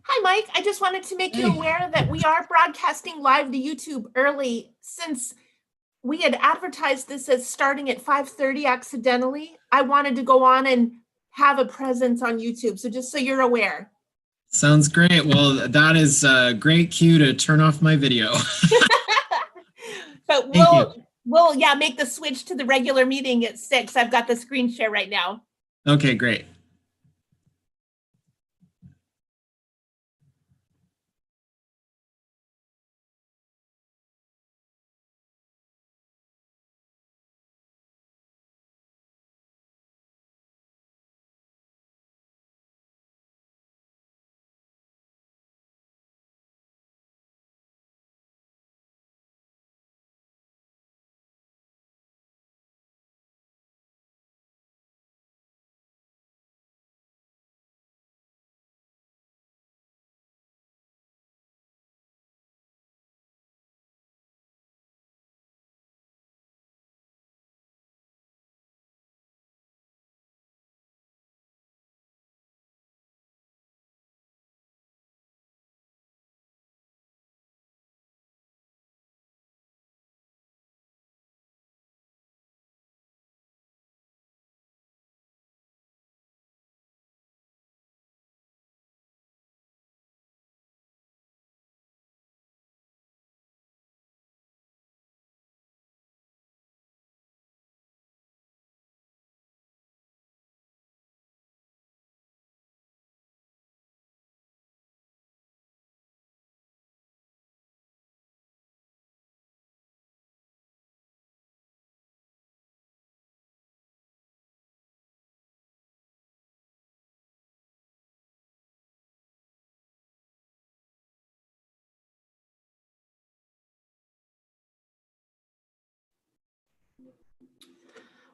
Hi, Mike. I just wanted to make you Hey, aware that we are broadcasting live to YouTube early since we had advertised this as starting at 5:30 accidentally. I wanted to go on and have a presence on YouTube. So just so you're aware. sounds great. Well, that is a great cue to turn off my video. But Thank you. we'll yeah, make the switch to the regular meeting at 6. I've got the screen share right now. Okay, great.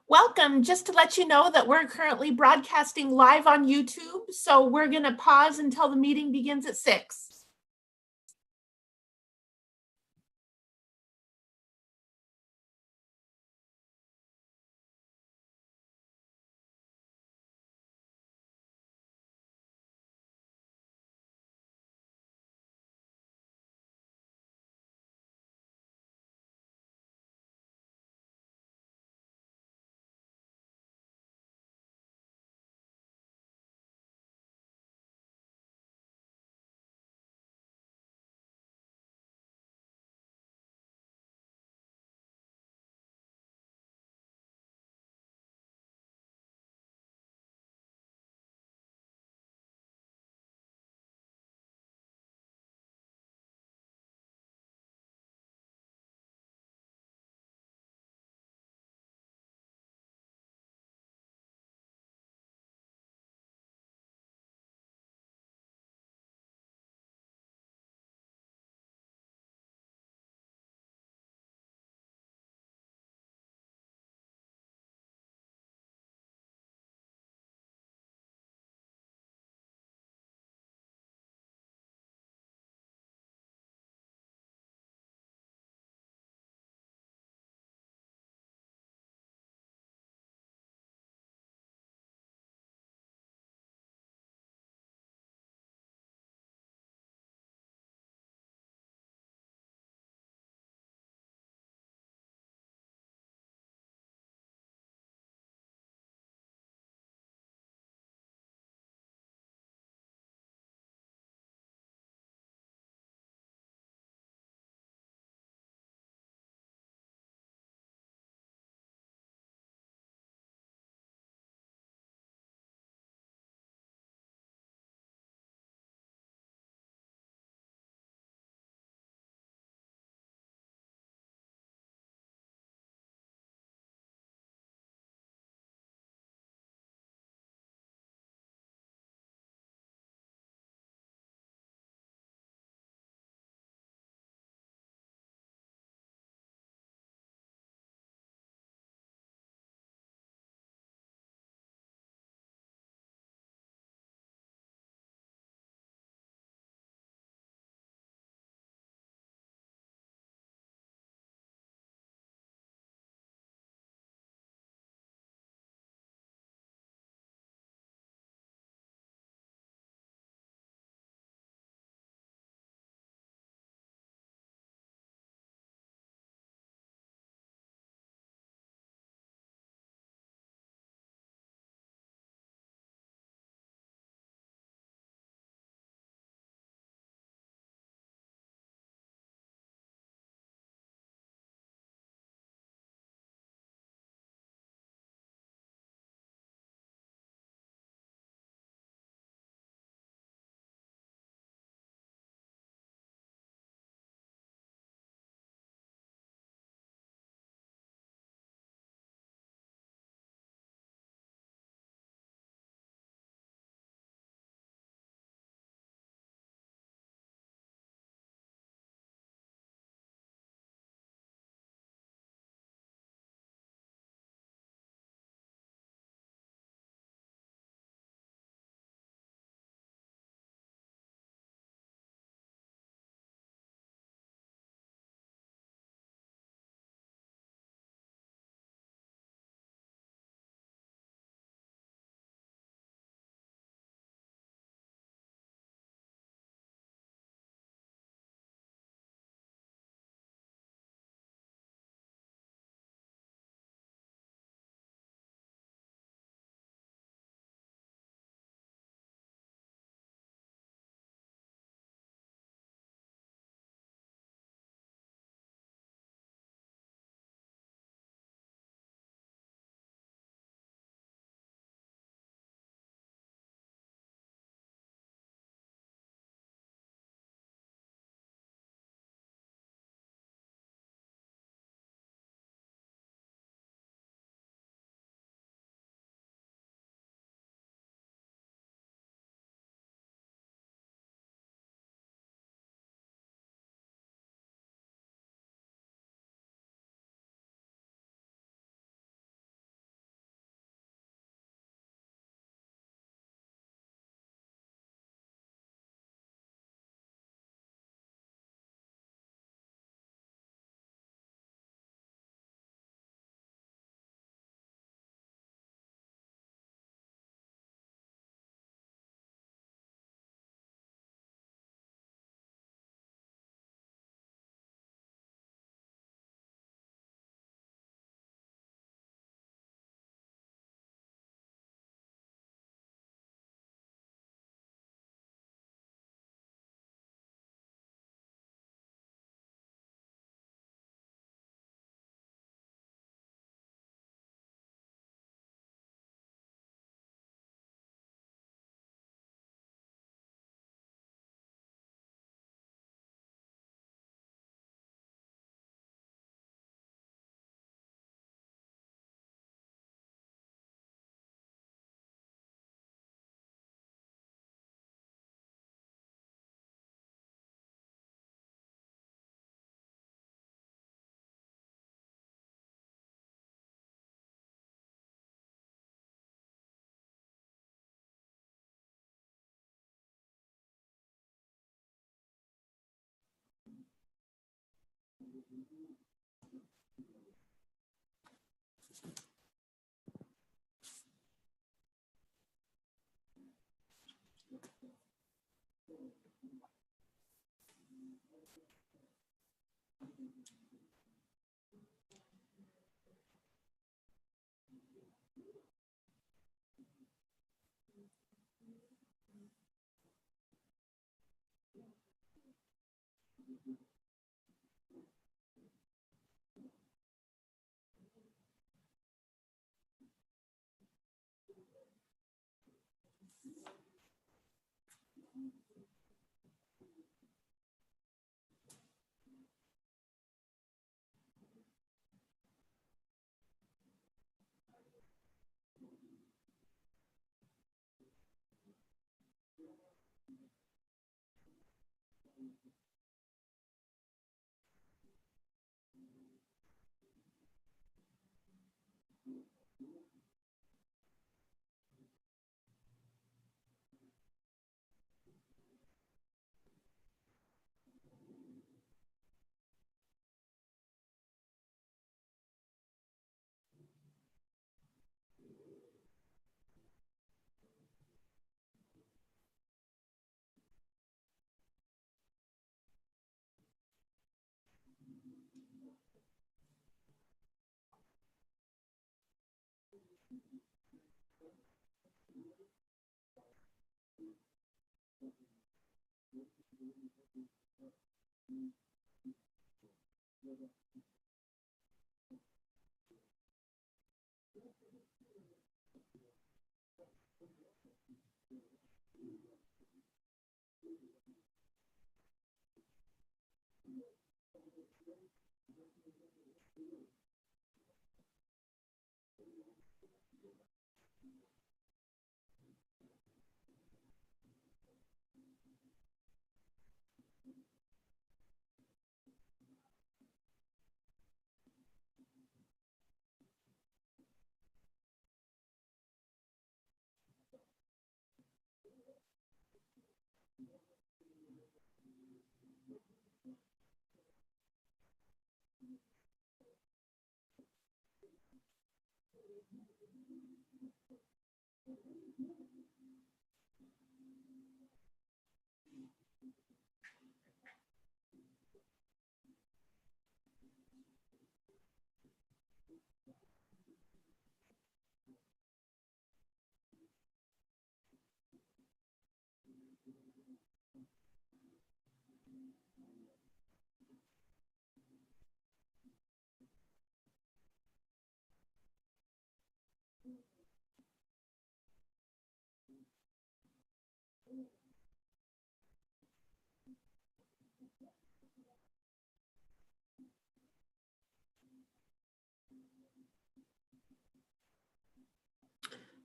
Welcome. Just to let you know that we're currently broadcasting live on YouTube. So we're going to pause until the meeting begins at 6.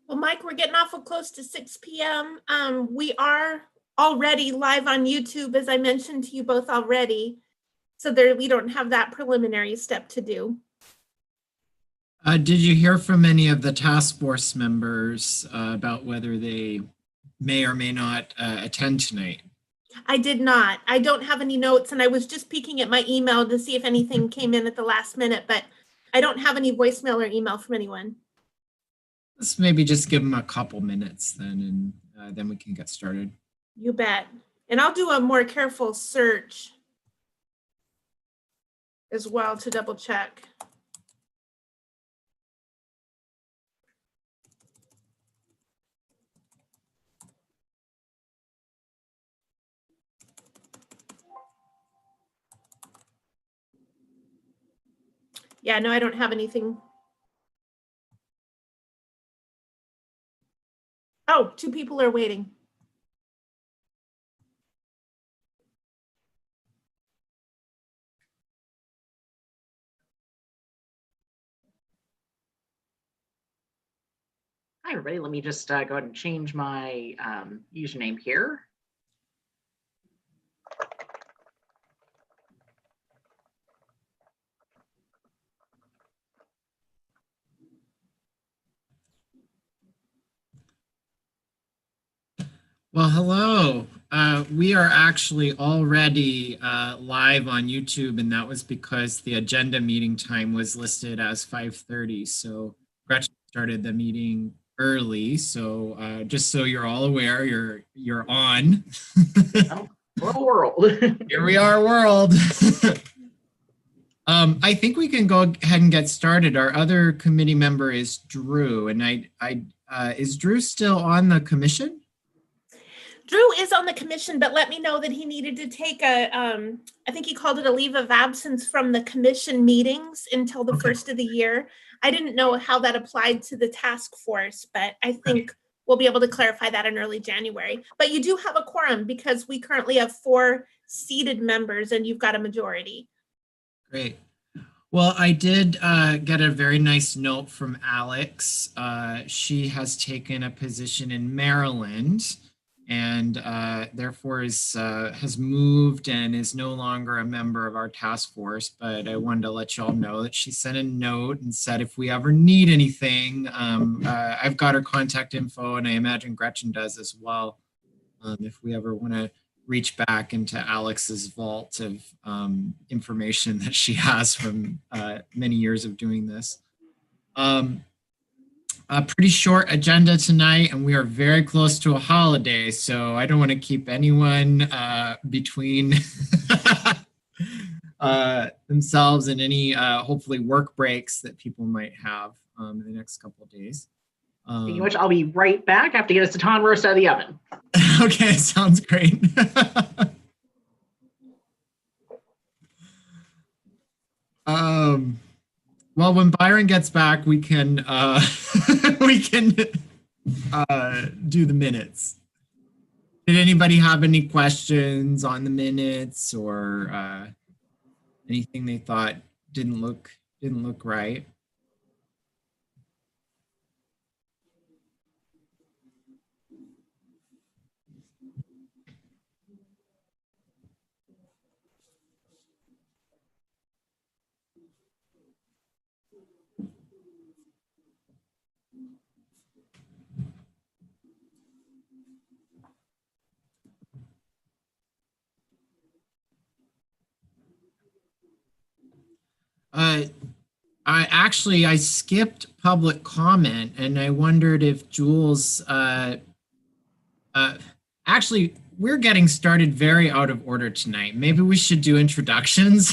Well, Mike, we're getting awful close to 6 p.m. We are already live on YouTube, as I mentioned to you both already. So there, we don't have that preliminary step to do. Did you hear from any of the task force members about whether they may or may not attend tonight? I did not. I don't have any notes, and I was just peeking at my email to see if anything came in at the last minute, but I don't have any voicemail or email from anyone. Let's maybe just give them a couple minutes then, and then we can get started. You bet. And I'll do a more careful search as well to double check. Yeah, no, I don't have anything. Oh, 2 people are waiting. Hi, everybody. Let me just go ahead and change my username here. Well, hello. We are actually already live on YouTube, and that was because the agenda meeting time was listed as 5:30. So Gretchen started the meeting early. So just so you're all aware, you're on. Oh, hello, world. Here we are, world. I think we can go ahead and get started. Our other committee member is Drew, and is Drew still on the commission? Drew is on the commission, but let me know that he needed to take I think he called it a leave of absence from the commission meetings until the first of the year. I didn't know how that applied to the task force, but I think we'll be able to clarify that in early January. But you do have a quorum because we currently have 4 seated members and you've got a majority. Great. Well, I did get a very nice note from Alex. She has taken a position in Maryland and therefore has moved and is no longer a member of our task force. But I wanted to let you all know that she sent a note and said if we ever need anything, I've got her contact info, and I imagine Gretchen does as well. If we ever want to reach back into Alex's vault of information that she has from many years of doing this. A pretty short agenda tonight, and we are very close to a holiday, so I don't want to keep anyone between themselves and any hopefully work breaks that people might have in the next couple of days. Thank you much. I'll be right back. I have to get a seitan roast out of the oven. Okay, sounds great. Well, when Byron gets back, we can we can do the minutes. Did anybody have any questions on the minutes or anything they thought didn't look right? I skipped public comment, and I wondered if Jules. Actually, we're getting started very out of order tonight. Maybe we should do introductions.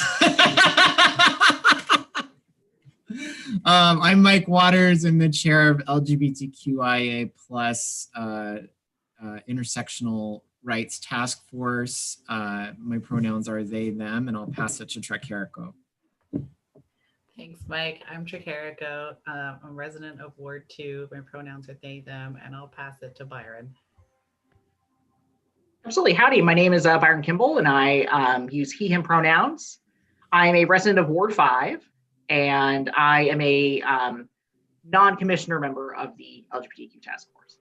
I'm Mike Waters. I'm the chair of LGBTQIA plus Intersectional Rights Task Force. My pronouns are they, them, and I'll pass it to Trekerico. Thanks, Mike. I'm Trekerico. I'm a resident of Ward 2. My pronouns are they, them, and I'll pass it to Byron. Absolutely. Howdy. My name is Byron Kimball, and I use he, him pronouns. I am a resident of Ward 5, and I am a non-commissioner member of the LGBTQ task force.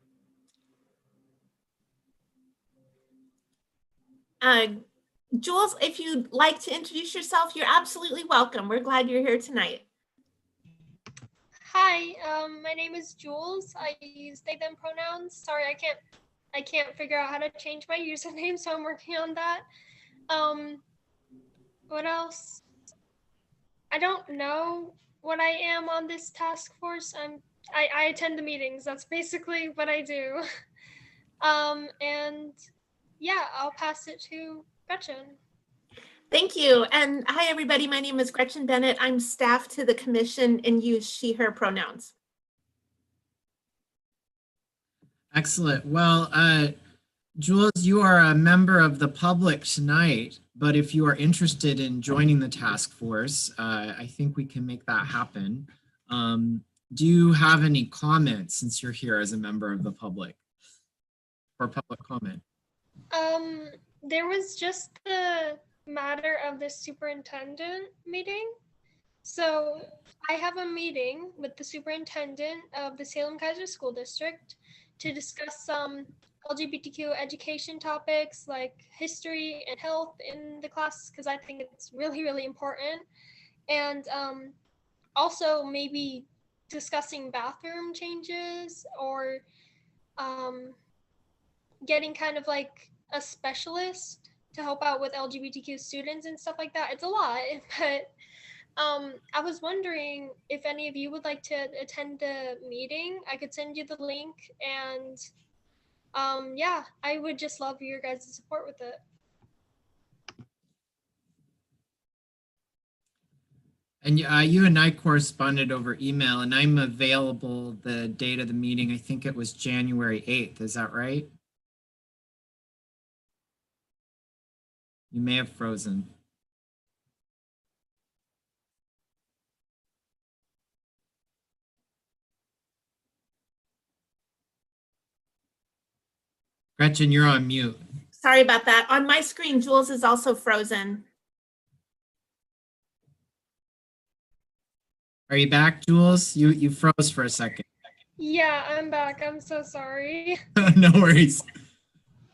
Jules, if you'd like to introduce yourself, you're absolutely welcome. We're glad you're here tonight. Hi, my name is Jules. I use they, them pronouns. Sorry, I can't figure out how to change my username, so I'm working on that. What else? I don't know what I am on this task force. I attend the meetings. That's basically what I do. And yeah, I'll pass it to Gretchen. Thank you. And hi, everybody. My name is Gretchen Bennett. I'm staff to the commission and use she, her pronouns. Excellent. Well, Jules, you are a member of the public tonight, but if you are interested in joining the task force, I think we can make that happen. Do you have any comments since you're here as a member of the public or public comment? There was just the matter of the superintendent meeting. So I have a meeting with the superintendent of the Salem-Keizer School District to discuss some LGBTQ education topics like history and health in the class, because I think it's really, really important. And also maybe discussing bathroom changes or getting kind of like a specialist to help out with LGBTQ students and stuff like that. It's a lot, but I was wondering if any of you would like to attend the meeting. I could send you the link, and yeah, I would just love your guys' support with it. And you and I corresponded over email, and I'm available the date of the meeting. I think it was January 8th. Is that right? You may have frozen. Gretchen, you're on mute. Sorry about that. On my screen, Jules is also frozen. Are you back, Jules? You froze for a second. Yeah, I'm back. I'm so sorry. No worries.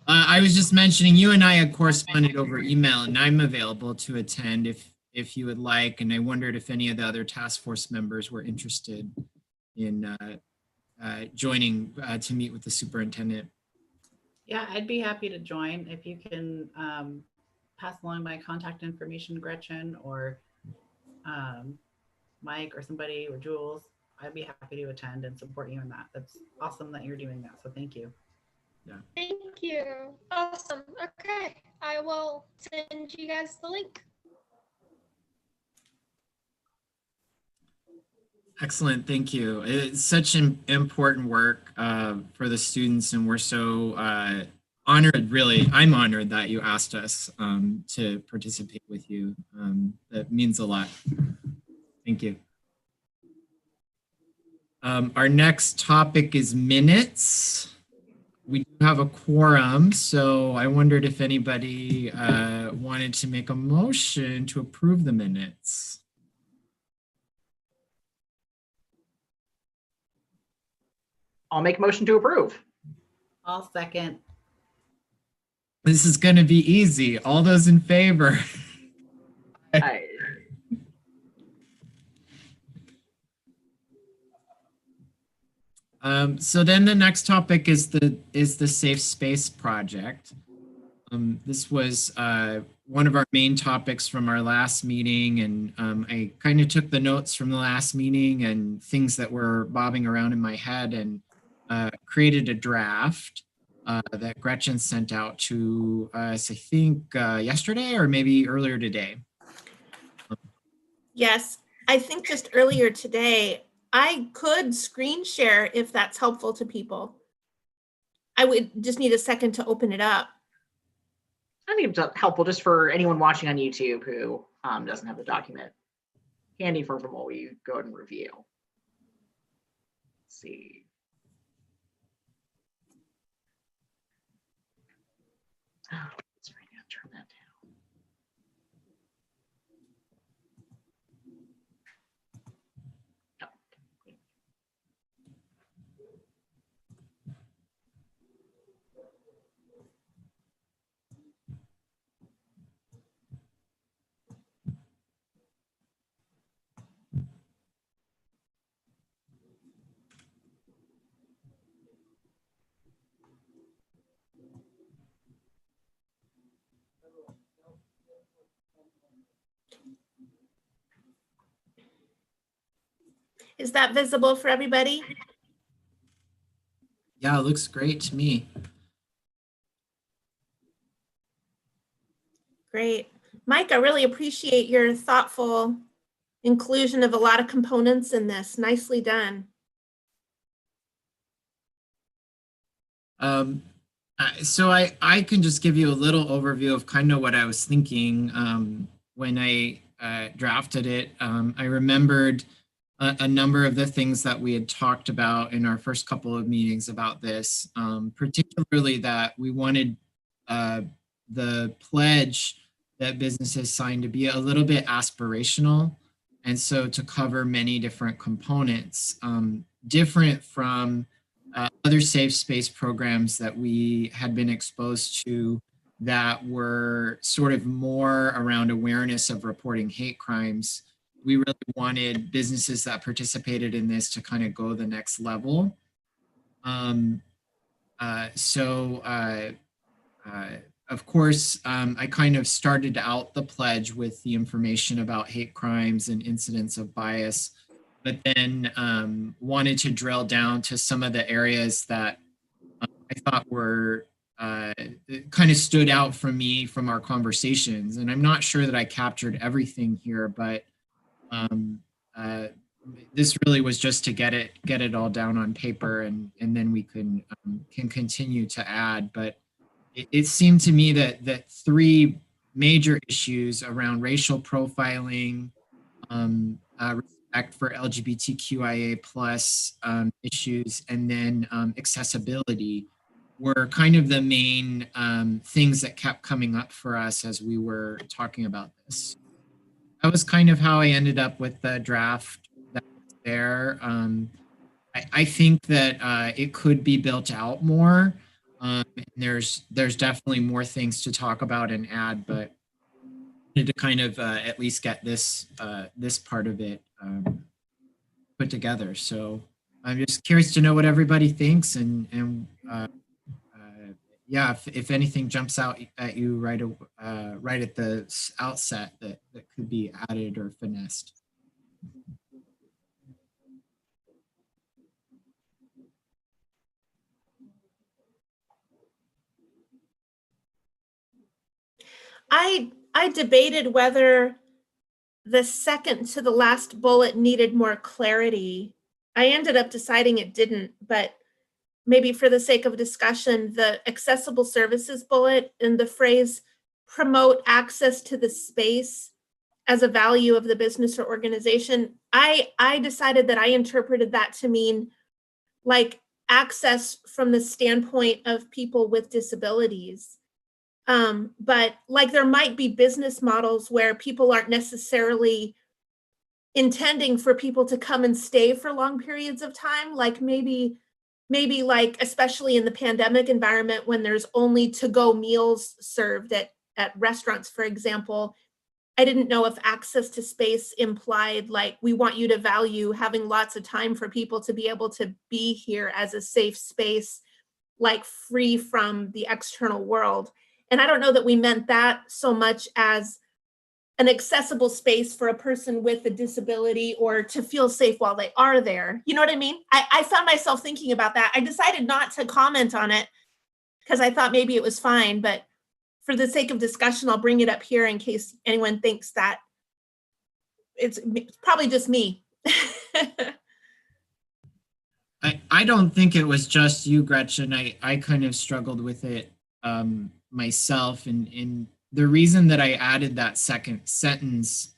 I was just mentioning you and I had corresponded over email, and I'm available to attend if you would like. And I wondered if any of the other task force members were interested in joining to meet with the superintendent. Yeah, I'd be happy to join if you can pass along my contact information, Gretchen, or Mike or somebody or Jules. I'd be happy to attend and support you in that. That's awesome that you're doing that. So thank you. Thank you. Awesome. Okay. I will send you guys the link. Excellent, thank you. It's such an important work for the students, and we're so honored, really. I'm honored that you asked us to participate with you. That means a lot. Thank you. Our next topic is minutes. We do have a quorum, so I wondered if anybody wanted to make a motion to approve the minutes. I'll make a motion to approve. I'll second. This is going to be easy. All those in favor? So then the next topic is the Safe Space Project. This was one of our main topics from our last meeting, and I kind of took the notes from the last meeting and things that were bobbing around in my head and created a draft that Gretchen sent out to us, I think yesterday or maybe earlier today. Yes, I think just earlier today. I could screen share if that's helpful to people. I would just need a second to open it up. I think it's helpful just for anyone watching on YouTube who doesn't have the document handy for while we go ahead and review. Let's see. Oh, let's turn that down. Is that visible for everybody? Yeah, it looks great to me. Great. Mike, I really appreciate your thoughtful inclusion of a lot of components in this. Nicely done. So I can just give you a little overview of kind of what I was thinking when I drafted it. I remembered a number of the things that we had talked about in our first couple of meetings about this, particularly that we wanted the pledge that businesses signed to be a little bit aspirational, and so to cover many different components, different from other safe space programs that we had been exposed to that were sort of more around awareness of reporting hate crimes. We really wanted businesses that participated in this to kind of go the next level. Of course, I kind of started out the pledge with the information about hate crimes and incidents of bias, but then wanted to drill down to some of the areas that I thought were kind of stood out for me from our conversations. And I'm not sure that I captured everything here, but Um, uh, this really was just to get it all down on paper, and then we can continue to add. But it seemed to me that three major issues around racial profiling, respect for LGBTQIA plus issues, and then accessibility were kind of the main things that kept coming up for us as we were talking about this. That was kind of how I ended up with the draft that was there. I think that it could be built out more. And there's definitely more things to talk about and add, but to kind of at least get this part of it put together. So I'm just curious to know what everybody thinks, and yeah, if anything jumps out at you right at the outset that could be added or finessed. I debated whether the second to the last bullet needed more clarity. I ended up deciding it didn't, but maybe for the sake of discussion, the accessible services bullet and the phrase promote access to the space as a value of the business or organization, I decided that I interpreted that to mean like access from the standpoint of people with disabilities. But like there might be business models where people aren't necessarily intending for people to come and stay for long periods of time. Like maybe like, especially in the pandemic environment when there's only to-go meals served at restaurants, for example, I didn't know if access to space implied like we want you to value having lots of time for people to be able to be here as a safe space, like free from the external world. And I don't know that we meant that so much as an accessible space for a person with a disability or to feel safe while they are there. You know what I mean? I found myself thinking about that. I decided not to comment on it because I thought maybe it was fine, but for the sake of discussion, I'll bring it up here in case anyone thinks that it's probably just me. I don't think it was just you, Gretchen. I kind of struggled with it myself. And the reason that I added that second sentence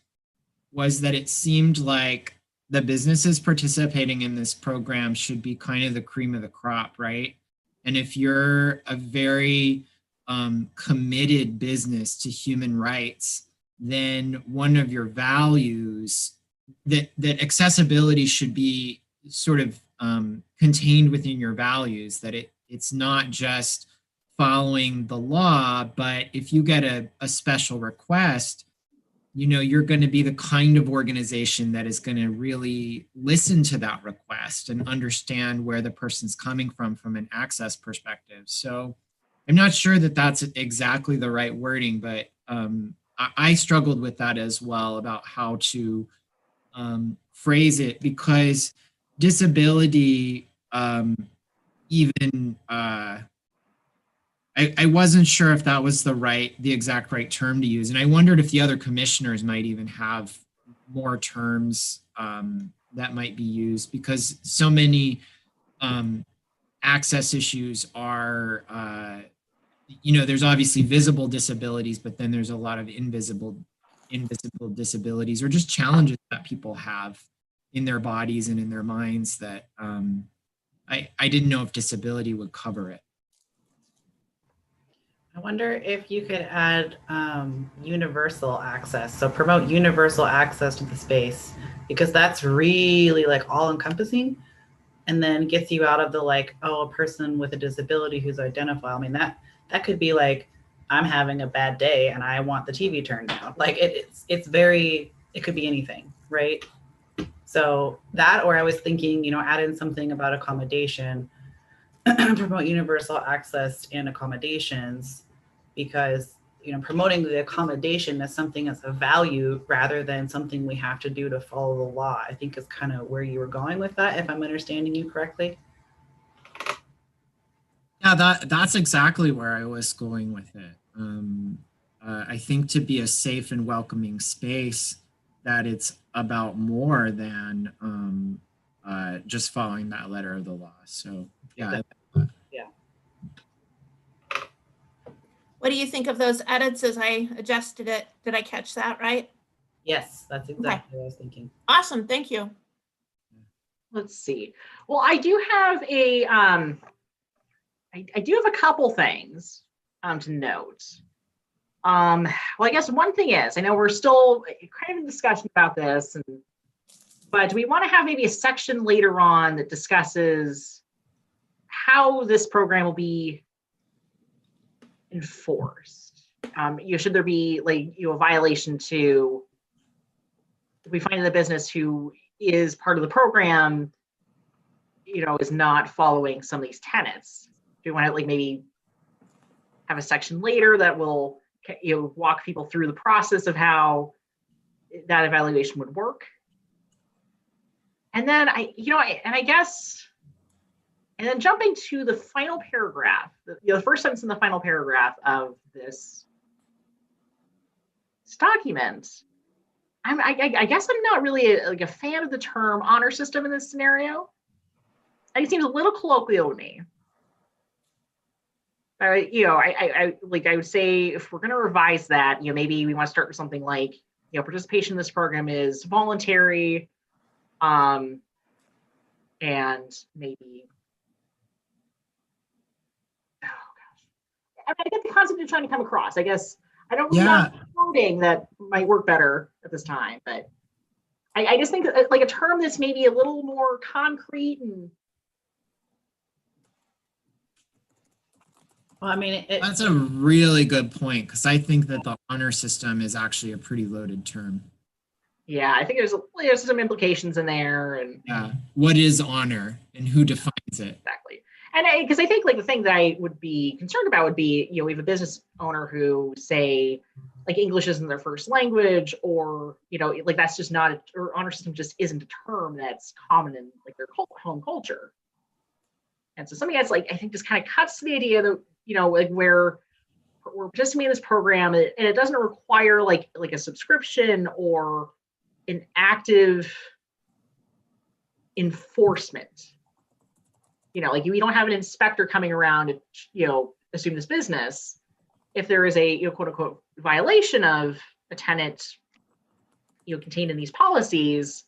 was that it seemed like the businesses participating in this program should be kind of the cream of the crop, right? And if you're a very committed business to human rights, then one of your values that accessibility should be sort of contained within your values, that it's not just following the law, but if you get a special request, you know, you're going to be the kind of organization that is going to really listen to that request and understand where the person's coming from an access perspective. So I'm not sure that that's exactly the right wording, but I struggled with that as well about how to phrase it, because disability even I wasn't sure if that was the exact right term to use. And I wondered if the other commissioners might even have more terms that might be used, because so many access issues are, you know, there's obviously visible disabilities, but then there's a lot of invisible disabilities or just challenges that people have in their bodies and in their minds that I didn't know if disability would cover it. I wonder if you could add universal access. So promote universal access to the space, because that's really like all encompassing, and then gets you out of the like, oh, a person with a disability who's identifiable. I mean, that could be like, I'm having a bad day and I want the TV turned down. Like it's very, it could be anything, right? So that, or I was thinking, you know, add in something about accommodation, promote universal access and accommodations, because, you know, promoting the accommodation as something as a value rather than something we have to do to follow the law, I think is kind of where you were going with that, if I'm understanding you correctly. Yeah, that's exactly where I was going with it. I think to be a safe and welcoming space, that it's about more than just following that letter of the law. So yeah. What do you think of those edits as I adjusted it? Did I catch that right? Yes, that's exactly what I was thinking. Awesome, thank you. Let's see. Well, I do have a I do have a couple things to note. Well, I guess one thing is, I know we're still kind of in discussion about this, but do we want to have maybe a section later on that discusses how this program will be enforced? Should there be a violation to, if we find the business who is part of the program, is not following some of these tenets? Do we want to maybe have a section later that will walk people through the process of how that evaluation would work? And then and then jumping to the final paragraph, the first sentence in the final paragraph of this document, I guess I'm not really a fan of the term honor system in this scenario. It seems a little colloquial to me. I would say, if we're going to revise that, maybe we want to start with something like, participation in this program is voluntary, and maybe, oh gosh, I get the concept you're trying to come across. I guess I don't know coding that might work better at this time, but I just think that, a term that's maybe a little more concrete and. Well, I mean, that's a really good point, because I think that the honor system is actually a pretty loaded term. Yeah, I think there's some implications in there, and what is honor and who defines it? Exactly, and because I think the thing that I would be concerned about would be, we have a business owner who say English isn't their first language, or that's just not, or honor system just isn't a term that's common in their home culture, and so something that's I think just kind of cuts to the idea that where we're participating in this program, and it doesn't require a subscription or an active enforcement. We don't have an inspector coming around to assume this business. If there is a quote unquote violation of a tenant contained in these policies,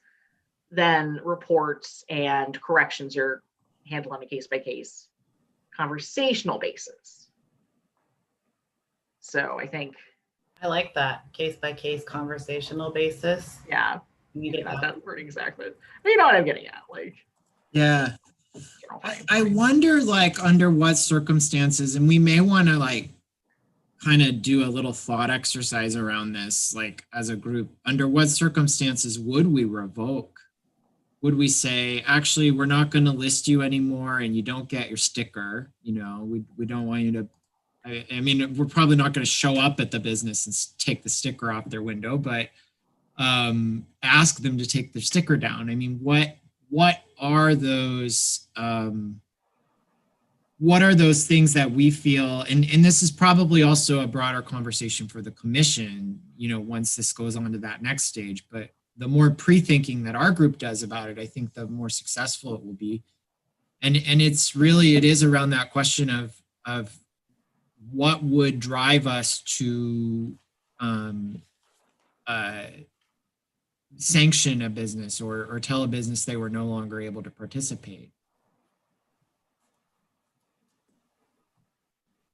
then reports and corrections are handled on a case-by-case conversational basis. So I think I like that case-by-case conversational basis. Yeah, not that word exactly. You know what I'm getting at, Yeah, I wonder under what circumstances, and we may want to kind of do a little thought exercise around this, as a group. Under what circumstances would we revoke? Would we say, actually, we're not going to list you anymore and you don't get your sticker? We don't want you to, I mean, we're probably not going to show up at the business and take the sticker off their window, but ask them to take their sticker down. I mean, what are those things that we feel, and this is probably also a broader conversation for the commission, once this goes on to that next stage, but the more pre-thinking that our group does about it, I think the more successful it will be. And it is around that question of what would drive us to sanction a business or tell a business they were no longer able to participate.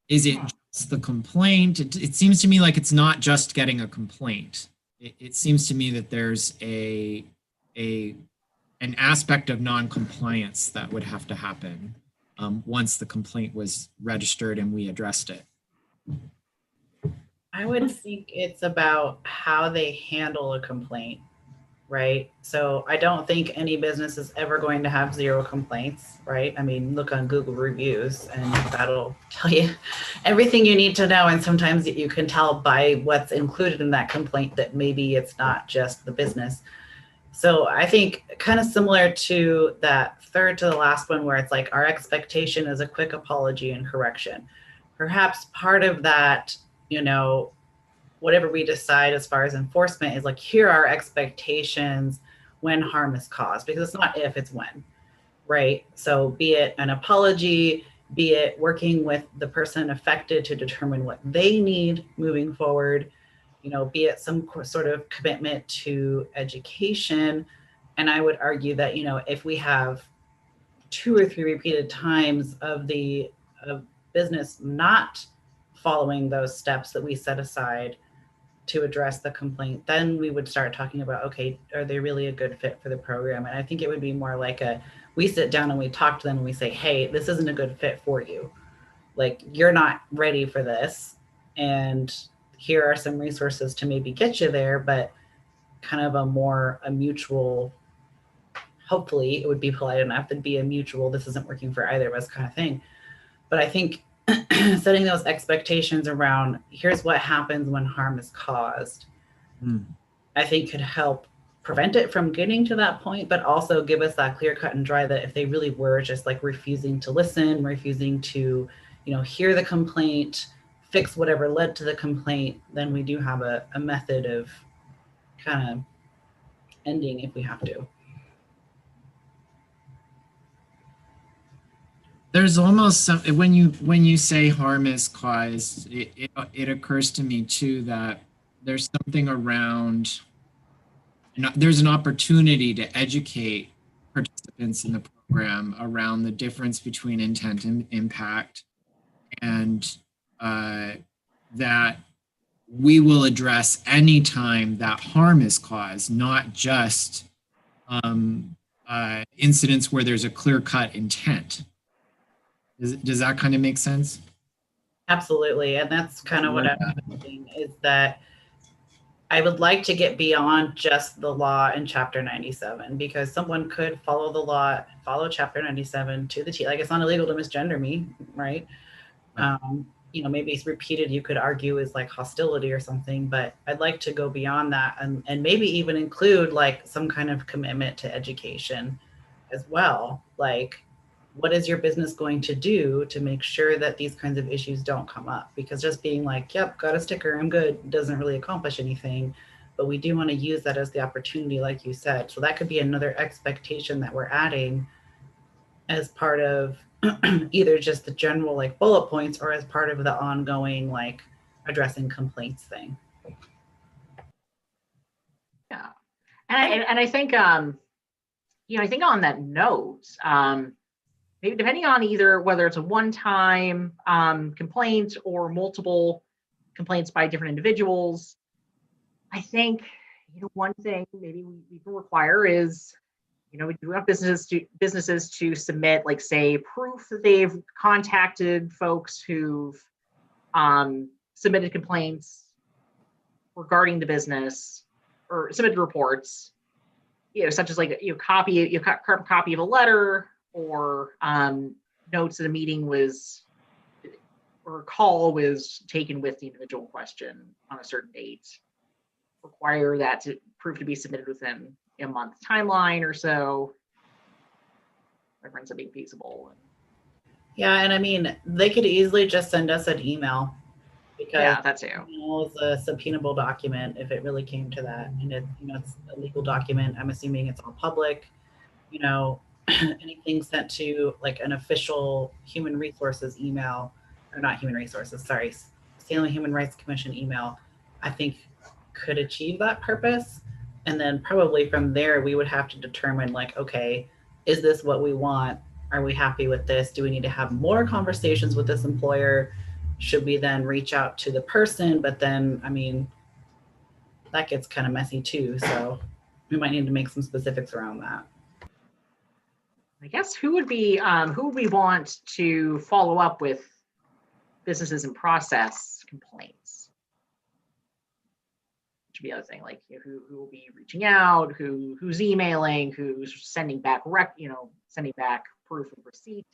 Is it just the complaint? It seems to me like it's not just getting a complaint. It seems to me that there's an aspect of non-compliance that would have to happen once the complaint was registered and we addressed it. I would think it's about how they handle a complaint, right? So I don't think any business is ever going to have 0 complaints, right? I mean, look on Google reviews and that'll tell you everything you need to know. And sometimes you can tell by what's included in that complaint that maybe it's not just the business. So I think kind of similar to that third to the last one, where it's our expectation is a quick apology and correction. Perhaps part of that, whatever we decide as far as enforcement is like, here are expectations when harm is caused, because it's not if, it's when, right? So be it an apology, be it working with the person affected to determine what they need moving forward, you know, be it some sort of commitment to education. And I would argue that, you know, if we have 2 or 3 repeated times of the business not following those steps that we set aside to address the complaint, then we would start talking about, okay, are they really a good fit for the program? And I think it would be more like we sit down and we talk to them and we say, hey, this isn't a good fit for you. Like, you're not ready for this. And here are some resources to maybe get you there, but kind of a mutual, hopefully it would be polite enough, to be a mutual, this isn't working for either of us kind of thing. But I think setting those expectations around, here's what happens when harm is caused, I think could help prevent it from getting to that point, but also give us that clear cut and dry that if they really were just like refusing to listen, refusing to, you know, hear the complaint, fix whatever led to the complaint, then we do have a method of kind of ending if we have to. There's almost some, when you say harm is caused, it occurs to me too that there's something around, there's an opportunity to educate participants in the program around the difference between intent and impact, and that we will address any time that harm is caused, not just incidents where there's a clear-cut intent. Does that kind of make sense? Absolutely. And that's kind of what I'm thinking, is that I would like to get beyond just the law in Chapter 97, because someone could follow the law, follow Chapter 97 to the T. Like, it's not illegal to misgender me, right? You know, maybe it's repeated, you could argue is like hostility or something, but I'd like to go beyond that and maybe even include like some kind of commitment to education as well. Like, what is your business going to do to make sure that these kinds of issues don't come up? Because just being like, yep, got a sticker, I'm good, doesn't really accomplish anything. But we do want to use that as the opportunity, like you said. So that could be another expectation that we're adding as part of either just the general like bullet points or as part of the ongoing like addressing complaints thing. Yeah. And I think, you know, I think on that note, maybe depending on either whether it's a one-time complaint or multiple complaints by different individuals, I think, you know, one thing maybe we can require is, you know, we do have businesses to submit, like, say, proof that they've contacted folks who've submitted complaints regarding the business or submitted reports, you know, such as like, you know, carbon copy of a letter, or notes that a meeting was, or a call was taken with the individual question on a certain date. Require that to prove to be submitted within a month timeline or so. That ends up being feasible. Yeah, and I mean, they could easily just send us an email, because yeah, that too. Email is a subpoenable document if it really came to that, and it, you know, it's a legal document. I'm assuming it's all public. You know, anything sent to like an official human resources email, or not human resources, sorry, Salem Human Rights Commission email, I think could achieve that purpose. And then probably from there, we would have to determine like, okay, is this what we want? Are we happy with this? Do we need to have more conversations with this employer? Should we then reach out to the person? But then, I mean, that gets kind of messy too. So we might need to make some specifics around that. I guess who would we want to follow up with businesses in process complaints? Which would be the other thing, like, you know, who will be reaching out, who's emailing, who's sending back sending back proof of receipt.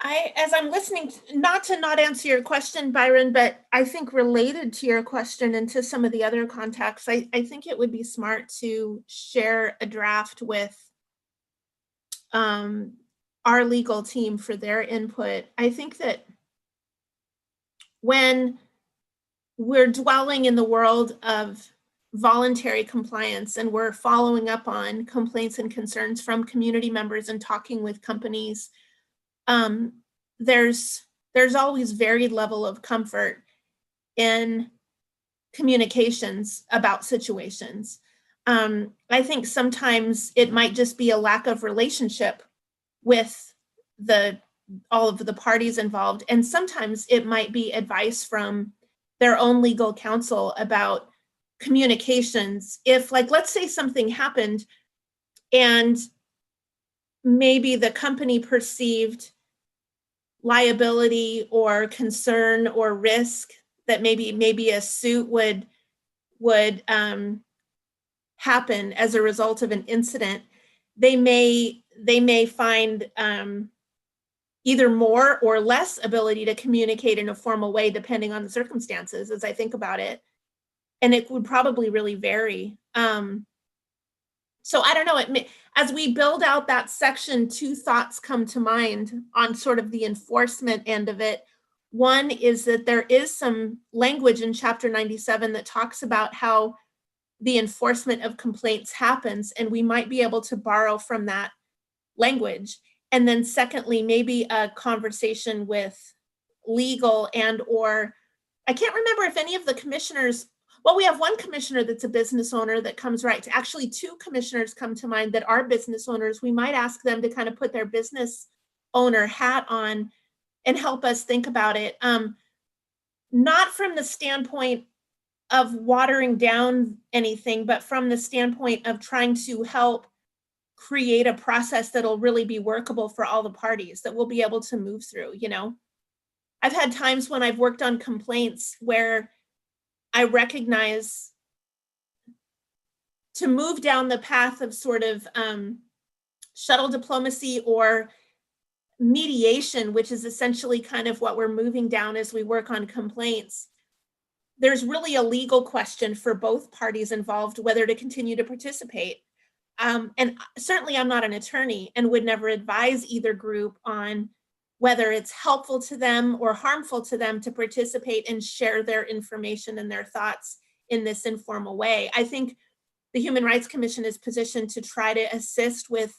As I'm listening, not to not answer your question, Byron, but I think related to your question and to some of the other contacts, I think it would be smart to share a draft with our legal team for their input. I think that when we're dwelling in the world of voluntary compliance, and we're following up on complaints and concerns from community members and talking with companies. There's always varied level of comfort in communications about situations. I think sometimes it might just be a lack of relationship with all of the parties involved. And sometimes it might be advice from their own legal counsel about communications. If, like, let's say something happened and maybe the company perceived liability or concern or risk that maybe a suit would happen as a result of an incident, they may find either more or less ability to communicate in a formal way depending on the circumstances, as I think about it. And it would probably really vary. So I don't know, as we build out that section, two thoughts come to mind on sort of the enforcement end of it. One is that there is some language in Chapter 97 that talks about how the enforcement of complaints happens, and we might be able to borrow from that language. And then secondly, maybe a conversation with legal or I can't remember if any of the commissioners, well, we have one commissioner that's a business owner that comes right to, actually two commissioners come to mind that are business owners. We might ask them to kind of put their business owner hat on and help us think about it. Not from the standpoint of watering down anything, but from the standpoint of trying to help create a process that'll really be workable for all the parties, that we'll be able to move through. I've had times when I've worked on complaints where I recognize to move down the path of sort of shuttle diplomacy or mediation, which is essentially kind of what we're moving down as we work on complaints. There's really a legal question for both parties involved, whether to continue to participate. And certainly I'm not an attorney and would never advise either group on whether it's helpful to them or harmful to them to participate and share their information and their thoughts in this informal way. I think the Human Rights Commission is positioned to try to assist with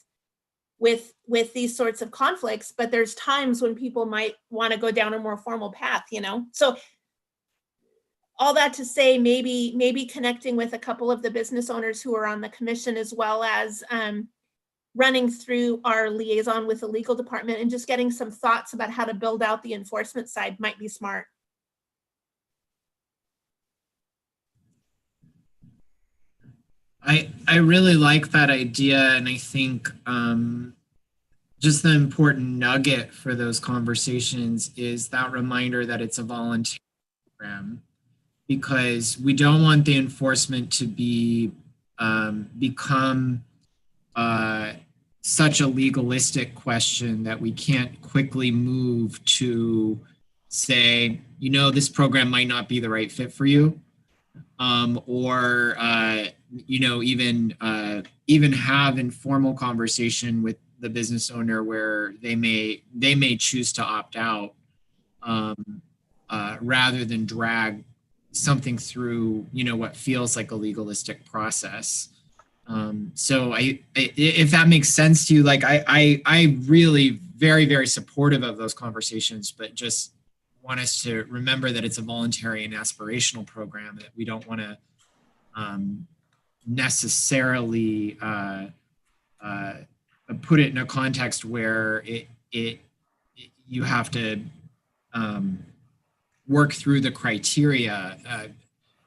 these sorts of conflicts, but there's times when people might want to go down a more formal path, So all that to say, maybe connecting with a couple of the business owners who are on the commission, as well as running through our liaison with the legal department and just getting some thoughts about how to build out the enforcement side might be smart. I really like that idea, and I think just the important nugget for those conversations is that reminder that it's a voluntary program, because we don't want the enforcement to be become such a legalistic question that we can't quickly move to say, this program might not be the right fit for you, or even have informal conversation with the business owner where they may choose to opt out, rather than drag something through what feels like a legalistic process. So if that makes sense to you, like I really very, very supportive of those conversations, but just want us to remember that it's a voluntary and aspirational program, that we don't want to necessarily put it in a context where you have to work through the criteria.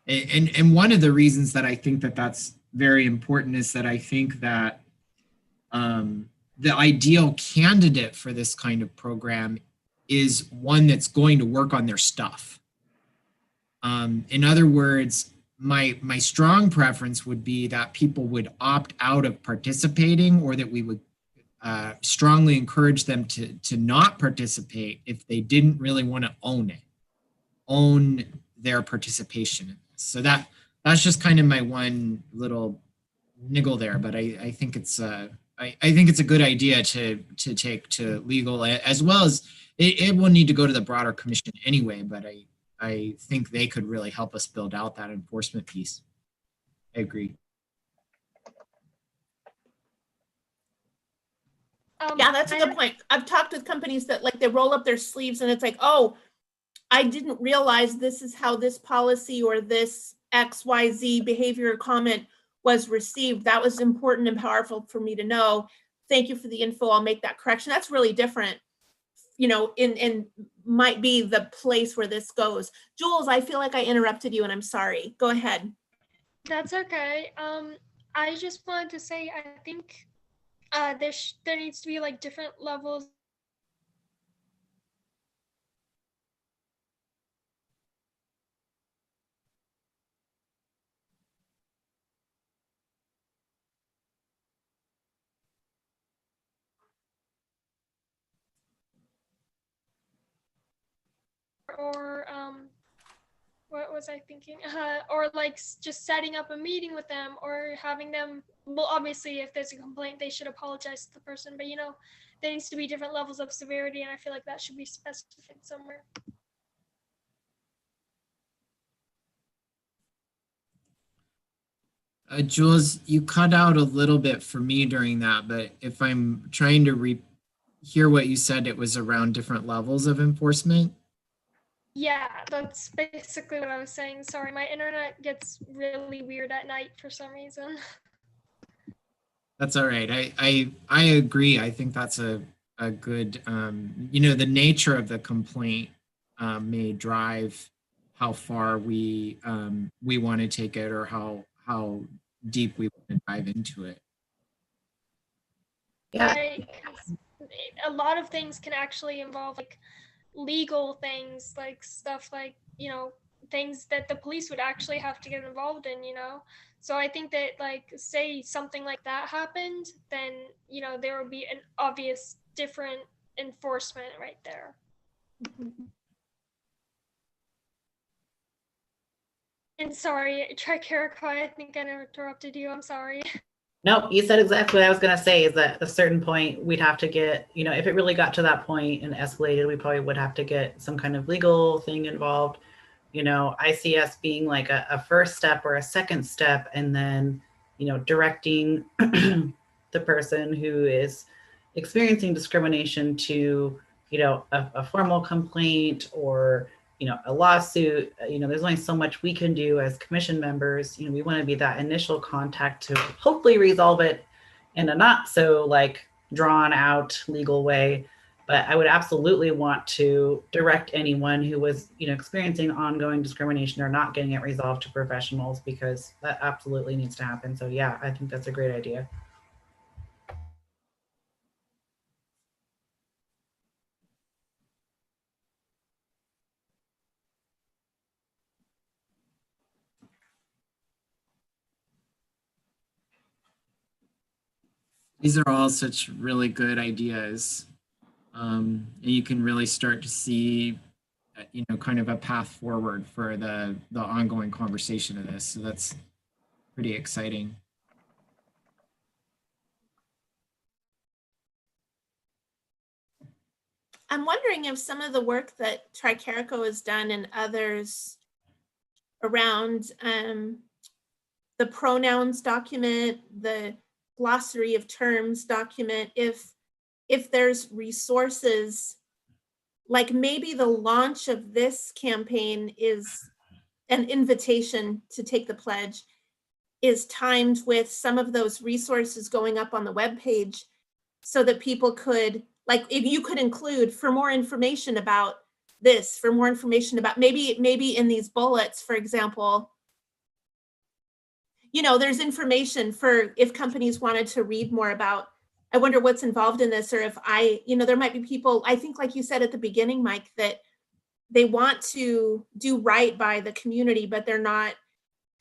And one of the reasons that I think that that's very important is that I think that the ideal candidate for this kind of program is one that's going to work on their stuff. In other words, my strong preference would be that people would opt out of participating, or that we would strongly encourage them to not participate if they didn't really want to own their participation in this. So that's just kind of my one little niggle there, but I think it's I think it's a good idea to take to legal, as well as it will need to go to the broader commission anyway. But I think they could really help us build out that enforcement piece. I agree. Yeah, that's a good point. I've talked with companies that like they roll up their sleeves and it's like, oh, I didn't realize this is how this policy or this XYZ behavior or comment was received. That was important and powerful for me to know. Thank you for the info. I'll make that correction. That's really different, you know, in might be the place where this goes. Jules, I feel like I interrupted you and I'm sorry. Go ahead. That's okay. I just wanted to say, I think there needs to be like different levels or what was I thinking? Or like just setting up a meeting with them or having them, well, obviously if there's a complaint, they should apologize to the person, but you know, there needs to be different levels of severity and I feel like that should be specified somewhere. Jules, you cut out a little bit for me during that, but if I'm trying to hear what you said, it was around different levels of enforcement. Yeah, that's basically what I was saying. Sorry, my internet gets really weird at night for some reason. That's all right. I agree. I think that's a good, you know, the nature of the complaint may drive how far we want to take it or how deep we want to dive into it. Yeah. Right, 'cause a lot of things can actually involve like legal things, like stuff like, you know, things that the police would actually have to get involved in, you know. So I think that like say something like that happened, then you know there would be an obvious different enforcement right there. And sorry, Tricarico, I think I interrupted you. I'm sorry. No, you said exactly what I was going to say, is that at a certain point we'd have to get, you know, if it really got to that point and escalated, we probably would have to get some kind of legal thing involved. You know, I see us being like a first step or a second step, and then, you know, directing the person who is experiencing discrimination to, you know, a formal complaint or, you know, a lawsuit. You know, there's only so much we can do as commission members. You know, we want to be that initial contact to hopefully resolve it in a not so like drawn out legal way. But I would absolutely want to direct anyone who was, you know, experiencing ongoing discrimination or not getting it resolved to professionals, because that absolutely needs to happen. So yeah, I think that's a great idea. These are all such really good ideas. And you can really start to see, you know, kind of a path forward for the ongoing conversation of this. So that's pretty exciting. I'm wondering if some of the work that Tricarico has done and others around the pronouns document, the glossary of terms document, if there's resources, like maybe the launch of this campaign is an invitation to take the pledge, is timed with some of those resources going up on the webpage so that people could, like, if you could include for more information about this, for more information about maybe in these bullets, for example, you know, there's information for if companies wanted to read more about, I wonder what's involved in this, or if you know, there might be people, I think like you said at the beginning, Mike, that they want to do right by the community, but they're not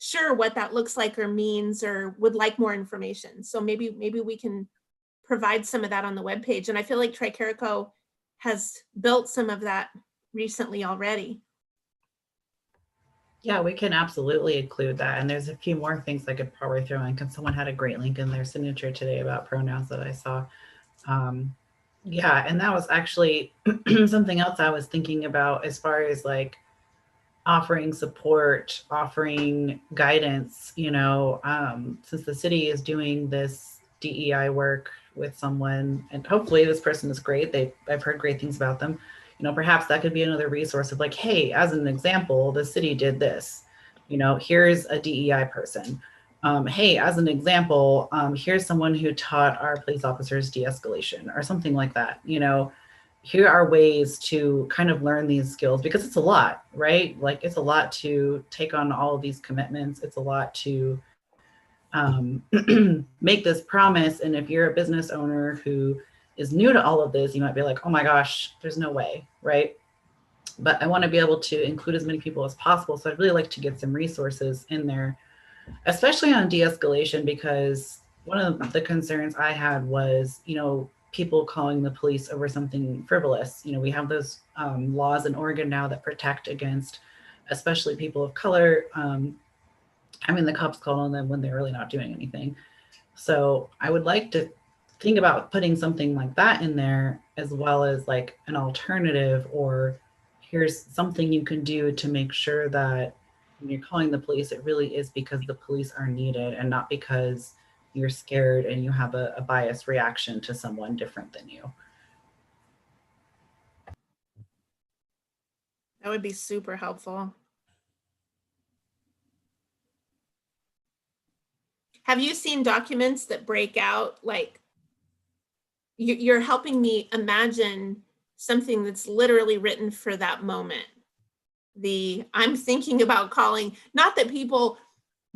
sure what that looks like or means, or would like more information. So maybe we can provide some of that on the webpage. And I feel like Tricarico has built some of that recently already. Yeah, we can absolutely include that. And there's a few more things I could probably throw in, because someone had a great link in their signature today about pronouns that I saw. Yeah, and that was actually something else I was thinking about as far as like offering support, offering guidance, since the city is doing this DEI work with someone, and hopefully this person is great. I've heard great things about them. Perhaps that could be another resource of like, hey, as an example, the city did this. Here's a DEI person. Hey, as an example, here's someone who taught our police officers de-escalation or something like that. Here are ways to kind of learn these skills, because it's a lot, right? Like it's a lot to take on all of these commitments. It's a lot to make this promise. And if you're a business owner who is new to all of this, you might be like, oh my gosh, there's no way, right? But I want to be able to include as many people as possible. So I'd really like to get some resources in there, especially on de-escalation, because one of the concerns I had was, people calling the police over something frivolous. We have those laws in Oregon now that protect against, especially people of color. The cops call on them when they're really not doing anything. So I would like to think about putting something like that in there, as well as like an alternative, or here's something you can do to make sure that when you're calling the police, it really is because the police are needed and not because you're scared and you have a biased reaction to someone different than you. That would be super helpful. Have you seen documents that break out, like, you're helping me imagine something that's literally written for that moment. I'm thinking about calling, not that people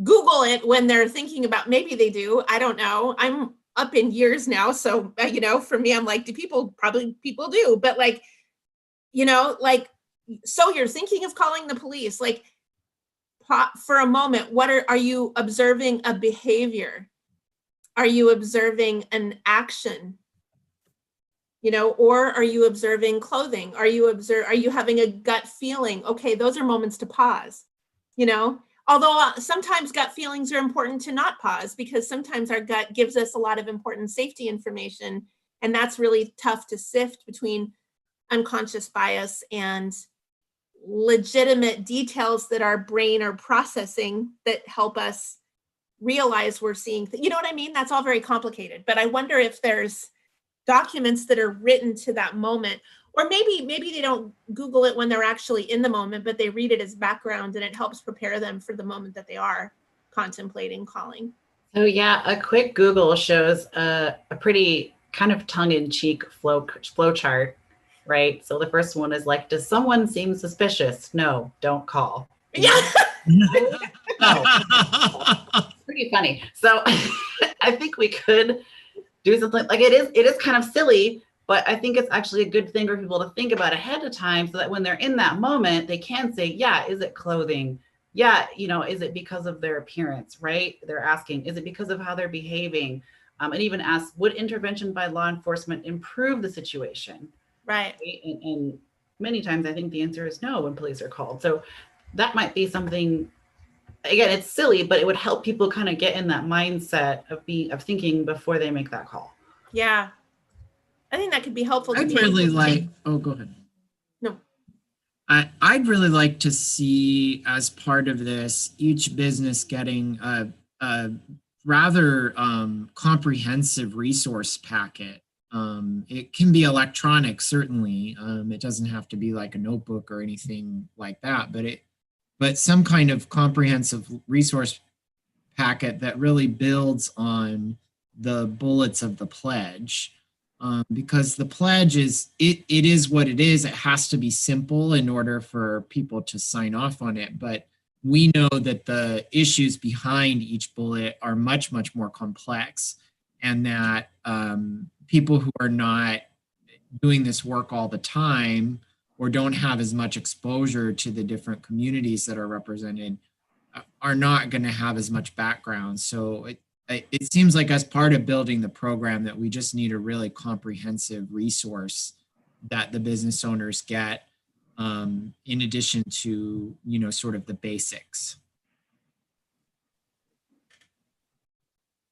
Google it when they're thinking about, maybe they do, I don't know. I'm up in years now. So, for me, I'm like, people do, but like, so you're thinking of calling the police, like for a moment, are you observing a behavior? Are you observing an action? Or are you observing clothing? Are you having a gut feeling? Okay, those are moments to pause, although sometimes gut feelings are important to not pause, because sometimes our gut gives us a lot of important safety information. And that's really tough to sift between unconscious bias and legitimate details that our brain are processing that help us realize we're seeing, you know what I mean? That's all very complicated, but I wonder if there's documents that are written to that moment, or maybe they don't Google it when they're actually in the moment, but they read it as background and it helps prepare them for the moment that they are contemplating calling. So yeah, a quick Google shows a pretty kind of tongue-in-cheek flow chart, right? So the first one is like, does someone seem suspicious? No, don't call. Yeah. No. Pretty funny. So I think we could do something like it is kind of silly, but I think it's actually a good thing for people to think about ahead of time, so that when they're in that moment, they can say, yeah, is it clothing? Yeah, is it because of their appearance, right? They're asking, is it because of how they're behaving? And even ask, would intervention by law enforcement improve the situation? Right. And many times I think the answer is no when police are called. So that might be something, again, it's silly, but it would help people kind of get in that mindset of thinking before they make that call. Yeah. I think that could be helpful. I'd really like, go ahead. No. I'd really like to see, as part of this, each business getting a rather comprehensive resource packet. It can be electronic, certainly. It doesn't have to be like a notebook or anything like that, but some kind of comprehensive resource packet that really builds on the bullets of the pledge. Because the pledge is, it is what it is. It has to be simple in order for people to sign off on it. But we know that the issues behind each bullet are much, much more complex, and that people who are not doing this work all the time, or don't have as much exposure to the different communities that are represented, are not going to have as much background. So it seems like, as part of building the program, that we just need a really comprehensive resource that the business owners get, in addition to, sort of the basics.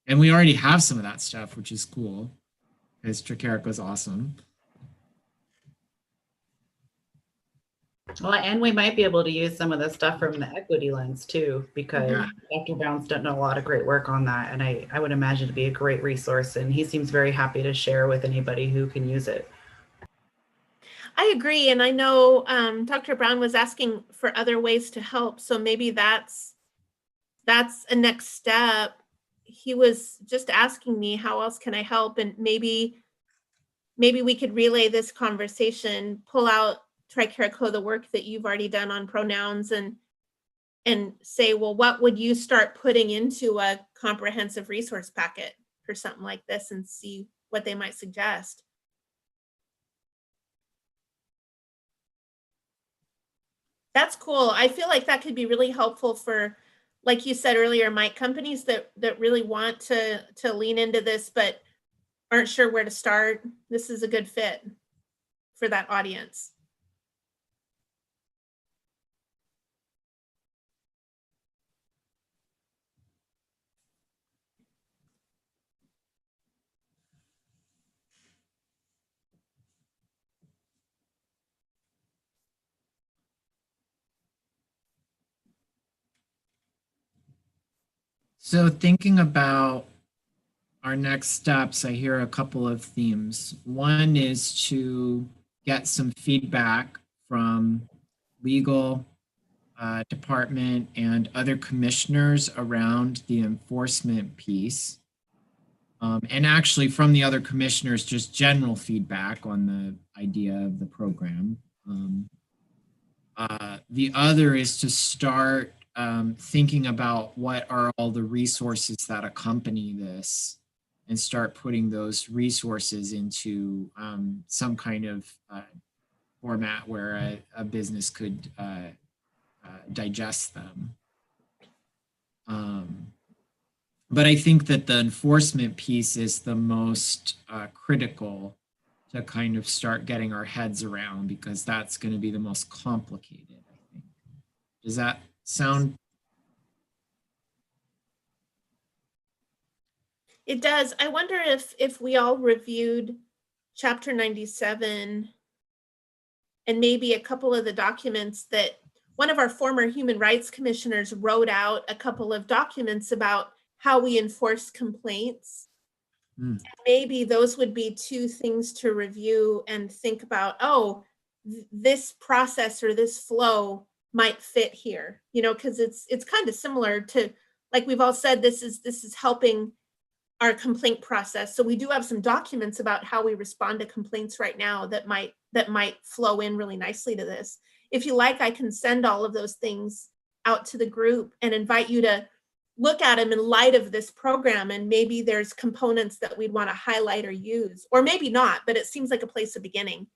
And we already have some of that stuff, which is cool, because Tricarica is awesome. Well, and we might be able to use some of the stuff from the equity lens too, because Dr. Brown's done a lot of great work on that. And I would imagine to be a great resource. And he seems very happy to share with anybody who can use it. I agree. And I know Dr. Brown was asking for other ways to help. So maybe that's a next step. He was just asking me, how else can I help? And maybe we could relay this conversation, pull out Tricarico, the work that you've already done on pronouns, and say, well, what would you start putting into a comprehensive resource packet for something like this, and see what they might suggest. That's cool. I feel like that could be really helpful for, like you said earlier, Mike, companies that really want to lean into this, but aren't sure where to start. This is a good fit for that audience. So thinking about our next steps, I hear a couple of themes. One is to get some feedback from legal department and other commissioners around the enforcement piece. And actually from the other commissioners, just general feedback on the idea of the program. The other is to start thinking about what are all the resources that accompany this, and start putting those resources into some kind of format where a business could digest them. But I think that the enforcement piece is the most critical to kind of start getting our heads around, because that's going to be the most complicated, I think. Does that sound? It does. I wonder if we all reviewed Chapter 97 and maybe a couple of the documents that one of our former human rights commissioners wrote out, a couple of documents about how we enforce complaints. Maybe those would be two things to review and think about, oh, this process or this flow might fit here, you know, because it's kind of similar to, like we've all said, this is helping our complaint process. So we do have some documents about how we respond to complaints right now that might flow in really nicely to this. If you like, I can send all of those things out to the group and invite you to look at them in light of this program, and maybe there's components that we'd want to highlight or use, or maybe not, but it seems like a place of beginning.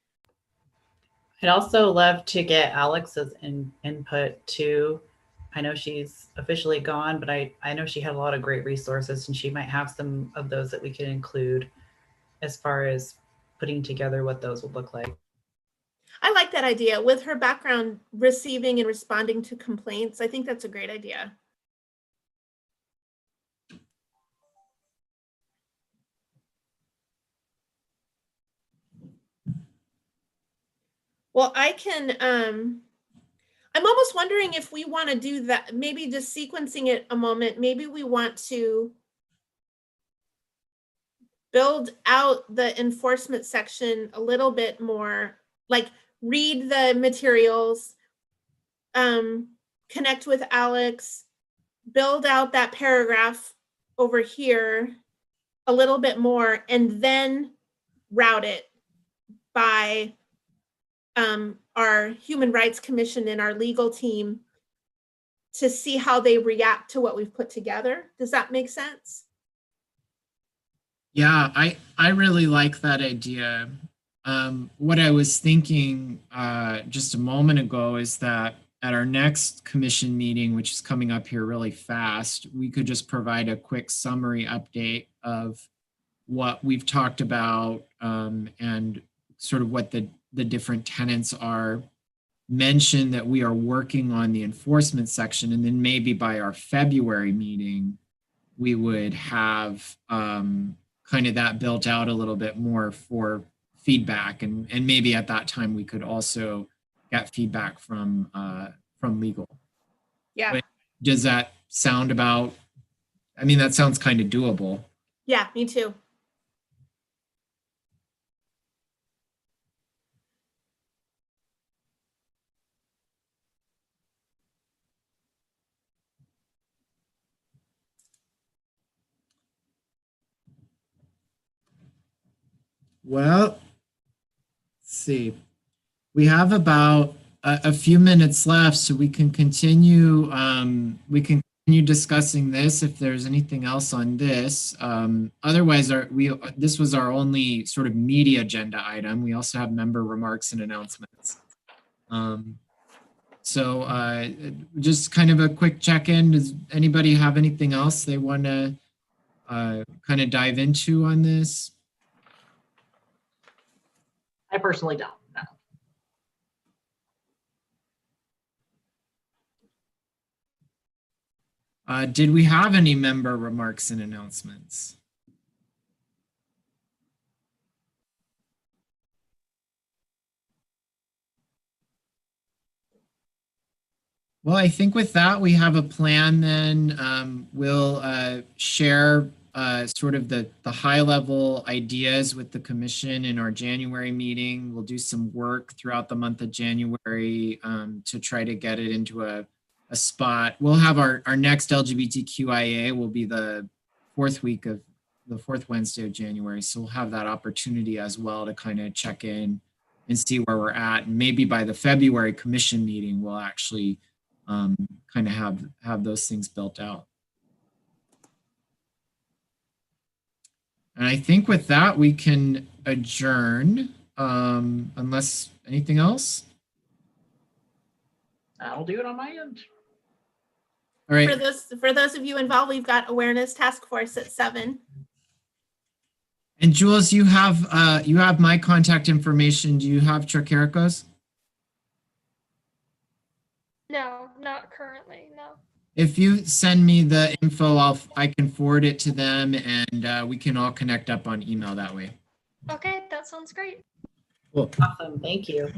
I'd also love to get Alex's input too. I know she's officially gone, but I know she had a lot of great resources, and she might have some of those that we can include as far as putting together what those would look like. I like that idea. With her background receiving and responding to complaints, I think that's a great idea. Well, I can, I'm almost wondering if we want to do that, maybe just sequencing it a moment. Maybe we want to build out the enforcement section a little bit more, like read the materials, connect with Alex, build out that paragraph over here a little bit more, and then route it by our Human Rights Commission and our legal team to see how they react to what we've put together. Does that make sense? Yeah, I really like that idea. What I was thinking just a moment ago is that at our next commission meeting, which is coming up here really fast, we could just provide a quick summary update of what we've talked about and sort of what the different tenets are. Mention that we are working on the enforcement section, and then maybe by our February meeting, we would have kind of that built out a little bit more for feedback. And maybe at that time we could also get feedback from legal. Yeah. Wait, does that sound about, I mean, that sounds kind of doable. Yeah, me too. Well, let's see. We have about a few minutes left, so we can continue. We can continue discussing this if there's anything else on this. Otherwise, this was our only sort of media agenda item. We also have member remarks and announcements. So just kind of a quick check-in. Does anybody have anything else they want to kind of dive into on this? I personally don't. No. Did we have any member remarks and announcements? Well, I think with that, we have a plan then. We'll share sort of the high level ideas with the commission in our January meeting. We'll do some work throughout the month of January to try to get it into a spot. We'll have our next LGBTQIA will be the fourth Wednesday of January. So we'll have that opportunity as well to kind of check in and see where we're at. And maybe by the February commission meeting, we'll actually kind of have those things built out. And I think with that, we can adjourn unless anything else. I'll do it on my end. All right. For those of you involved, we've got awareness task force at 7. And Jules, you have my contact information. Do you have Tricarico's? No, not currently, no. If you send me the info, I can forward it to them, and we can all connect up on email that way. Okay, that sounds great. Cool. Awesome. Thank you.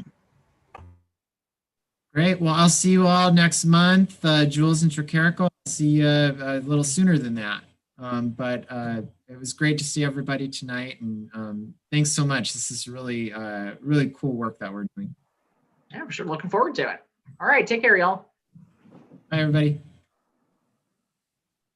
Great. Well, I'll see you all next month. Jules and Tricarico, I'll see you a little sooner than that. But it was great to see everybody tonight, and thanks so much. This is really, really cool work that we're doing. Yeah, we're sure looking forward to it. All right, take care, y'all. Bye, everybody.